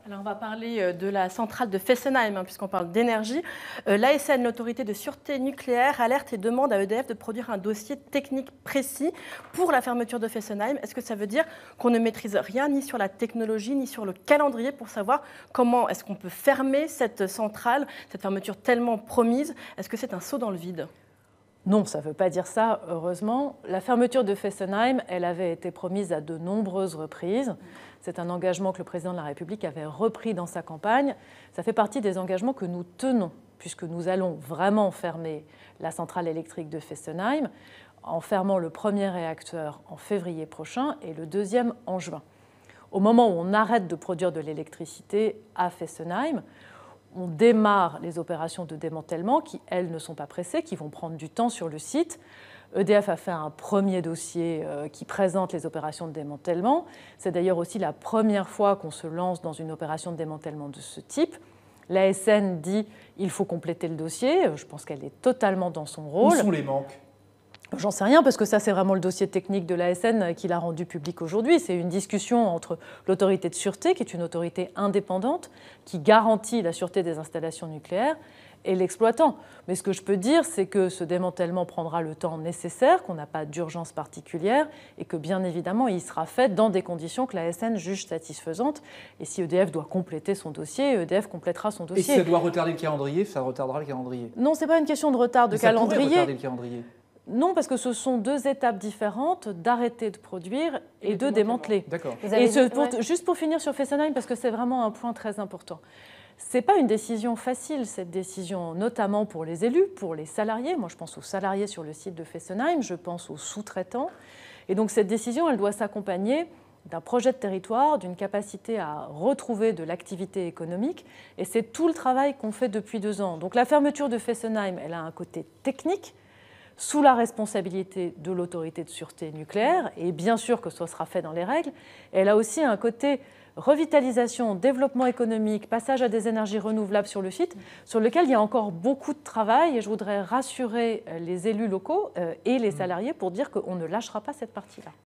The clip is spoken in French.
Alors on va parler de la centrale de Fessenheim, puisqu'on parle d'énergie. L'ASN, l'autorité de sûreté nucléaire, alerte et demande à EDF de produire un dossier technique précis pour la fermeture de Fessenheim. Est-ce que ça veut dire qu'on ne maîtrise rien ni sur la technologie, ni sur le calendrier pour savoir comment est-ce qu'on peut fermer cette centrale, cette fermeture tellement promise? Est-ce que c'est un saut dans le vide? Non, ça ne veut pas dire ça, heureusement. La fermeture de Fessenheim, elle avait été promise à de nombreuses reprises. C'est un engagement que le président de la République avait repris dans sa campagne. Ça fait partie des engagements que nous tenons, puisque nous allons vraiment fermer la centrale électrique de Fessenheim, en fermant le premier réacteur en février prochain et le deuxième en juin. Au moment où on arrête de produire de l'électricité à Fessenheim, on démarre les opérations de démantèlement qui, elles, ne sont pas pressées, qui vont prendre du temps sur le site. EDF a fait un premier dossier qui présente les opérations de démantèlement. C'est d'ailleurs aussi la première fois qu'on se lance dans une opération de démantèlement de ce type. L'ASN dit qu'il faut compléter le dossier. Je pense qu'elle est totalement dans son rôle. Où sont les manques ? J'en sais rien, parce que ça, c'est vraiment le dossier technique de l'ASN qui l'a rendu public aujourd'hui. C'est une discussion entre l'autorité de sûreté, qui est une autorité indépendante, qui garantit la sûreté des installations nucléaires, et l'exploitant. Mais ce que je peux dire, c'est que ce démantèlement prendra le temps nécessaire, qu'on n'a pas d'urgence particulière, et que, bien évidemment, il sera fait dans des conditions que l'ASN juge satisfaisantes. Et si EDF doit compléter son dossier, EDF complétera son dossier. Et si ça doit retarder le calendrier, ça retardera le calendrier. Non, ce n'est pas une question de retard de calendrier. Ça pourrait retarder le calendrier. Non, parce que ce sont deux étapes différentes d'arrêter de produire et de démanteler. D'accord. Et juste pour finir sur Fessenheim, parce que c'est vraiment un point très important. Ce n'est pas une décision facile, cette décision, notamment pour les élus, pour les salariés. Moi, je pense aux salariés sur le site de Fessenheim, je pense aux sous-traitants. Et donc, cette décision, elle doit s'accompagner d'un projet de territoire, d'une capacité à retrouver de l'activité économique. Et c'est tout le travail qu'on fait depuis 2 ans. Donc, la fermeture de Fessenheim, elle a un côté technique, sous la responsabilité de l'autorité de sûreté nucléaire, et bien sûr que ce sera fait dans les règles. Elle a aussi un côté revitalisation, développement économique, passage à des énergies renouvelables sur le site, sur lequel il y a encore beaucoup de travail, et je voudrais rassurer les élus locaux et les salariés pour dire qu'on ne lâchera pas cette partie-là.